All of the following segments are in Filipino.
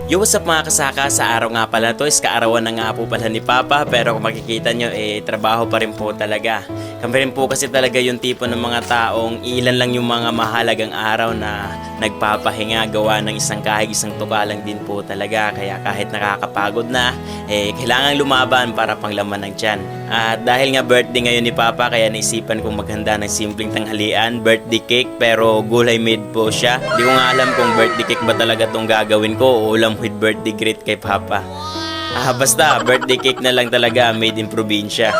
Yo, what's up mga kasaka? Sa araw nga pala to is kaarawan na nga po pala ni Papa, pero kung makikita nyo trabaho pa rin po talaga. Kami rin po kasi talaga yung tipo ng mga taong ilan lang yung mga mahalagang araw na nagpapahinga, gawa ng isang kahig, isang tuka lang din po talaga. Kaya kahit nakakapagod na, kailangan lumaban para panglaman ng tiyan. At dahil nga birthday ngayon ni Papa, kaya naisipan kong maghanda ng simpleng tanghalian, birthday cake, pero gulay made po siya. Di ko nga alam kung birthday cake ba talaga tong gagawin ko o ulam with birthday greet kay Papa. Basta birthday cake na lang talaga, made in probinsya.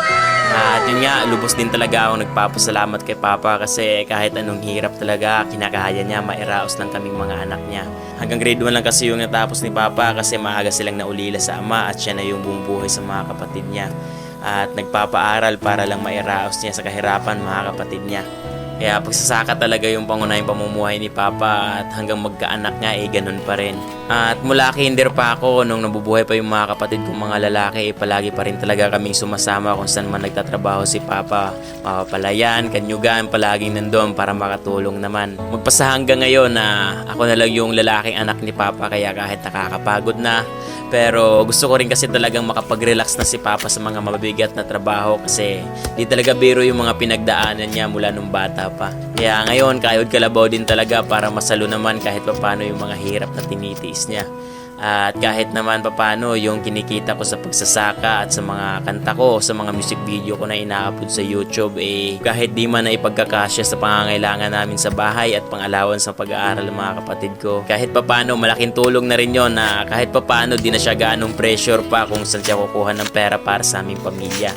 At yun nga, lubos din talaga ako nagpapasalamat kay Papa kasi kahit anong hirap talaga, kinakaya niya, mairaos lang kaming mga anak niya. Hanggang grade 1 lang kasi yung natapos ni Papa kasi maaga silang naulila sa ama at siya na yung bumubuhay sa mga kapatid niya. At nagpapaaral para lang mairaos niya sa kahirapan mga kapatid niya. Kaya pagsasaka talaga yung pangunahing pamumuhay ni Papa at hanggang magkaanak nga ganun pa rin. At mula kinder pa ako nung nabubuhay pa yung mga kapatid kong mga lalaki, palagi pa rin talaga kaming sumasama kung saan man nagtatrabaho si Papa. Mapapalayan, kanyugan, palaging nandun para makatulong naman. Magpasa hanggang ngayon na ako na lang yung lalaking anak ni Papa kaya kahit nakakapagod na, pero gusto ko rin kasi talagang makapag-relax na si Papa sa mga mabibigat na trabaho kasi di talaga biro yung mga pinagdaanan niya mula nung bata pa. Kaya ngayon, kayod kalabaw din talaga para masalo naman kahit papano yung mga hirap na tinitiis niya. At kahit naman papano yung kinikita ko sa pagsasaka at sa mga kanta ko, sa mga music video ko na ina-upload sa YouTube, kahit di man na ipagkakasya sa pangangailangan namin sa bahay at pang-alawan sa pag-aaral ng mga kapatid ko. Kahit papano, malaking tulong na rin yon na kahit papano di na siya ganong pressure pa kung saan siya kukuha ng pera para sa aming pamilya.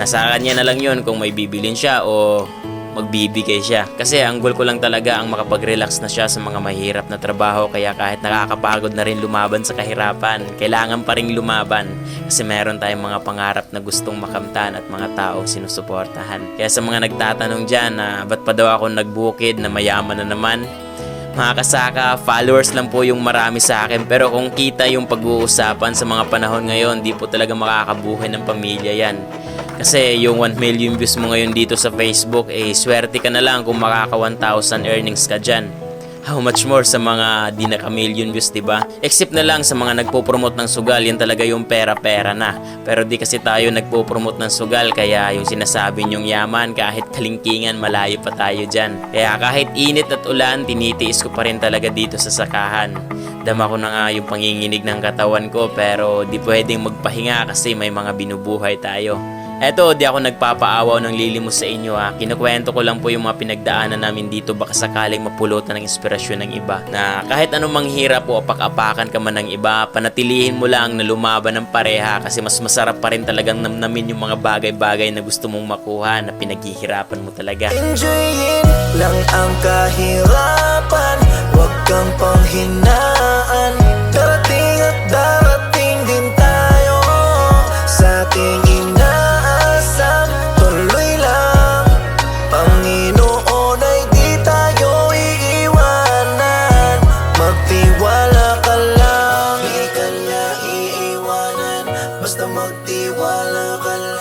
Nasa kanya na lang yon kung may bibilin siya o magbibigay siya. Kasi ang goal ko lang talaga ang makapag-relax na siya sa mga mahirap na trabaho, kaya kahit nakakapagod na rin lumaban sa kahirapan, kailangan pa rin lumaban kasi meron tayong mga pangarap na gustong makamtan at mga taong sinusuportahan. Kaya sa mga nagtatanong dyan na ba't pa daw ako nagbukid na mayaman na naman, mga kasaka, followers lang po yung marami sa akin, pero kung kita yung pag-uusapan sa mga panahon ngayon, di po talaga makakabuhay ng pamilya yan. Kasi yung 1 million views mo ngayon dito sa Facebook, swerte ka na lang kung makaka 1,000 earnings ka dyan. How much more sa mga di naka-million views, diba? Except na lang sa mga nagpo-promote ng sugal, yan talaga yung pera-pera na. Pero di kasi tayo nagpo-promote ng sugal, kaya yung sinasabi nyong yaman, kahit kalingkingan, malayo pa tayo dyan. Kaya kahit init at ulan, tinitiis ko pa rin talaga dito sa sakahan. Dama ko na nga yung panginginig ng katawan ko, pero di pwedeng magpahinga kasi may mga binubuhay tayo. Eto, di ako nagpapaawaw ng lilimos sa inyo ha. Kinukwento ko lang po yung mga pinagdaanan namin dito, baka sakaling mapulutan ng inspirasyon ng iba. Na kahit anong manghirap o apak-apakan ka man ng iba, panatilihin mo lang na lumaban ng pareha kasi mas masarap pa rin talagang namnamin yung mga bagay-bagay na gusto mong makuha na pinaghihirapan mo talaga. Enjoyin lang ang kahirapan, huwag kang panghinaan. Darating at darating din tayo sa ating inaasam. Tuloy lang, Panginoon ay di tayo iiwanan. Magtiwala ka lang, di ka niya iiwanan. Basta magtiwala ka lang.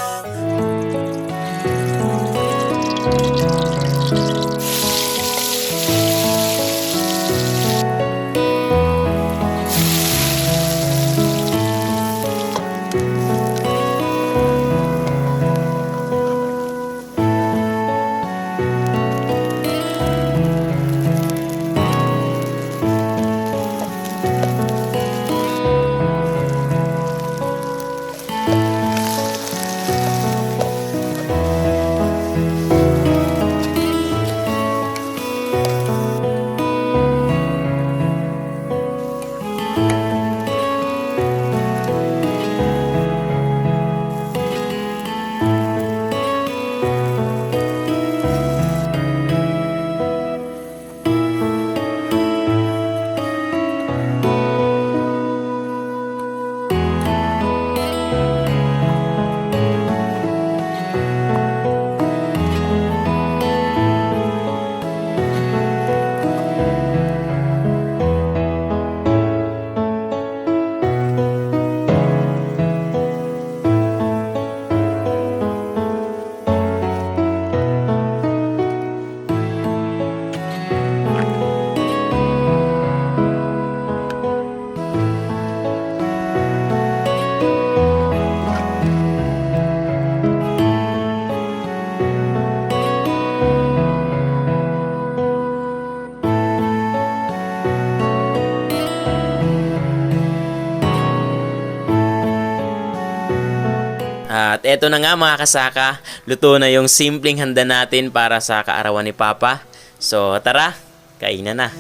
At eto na nga mga kasaka, luto na yung simpleng handa natin para sa kaarawan ni Papa. So tara, kainan na.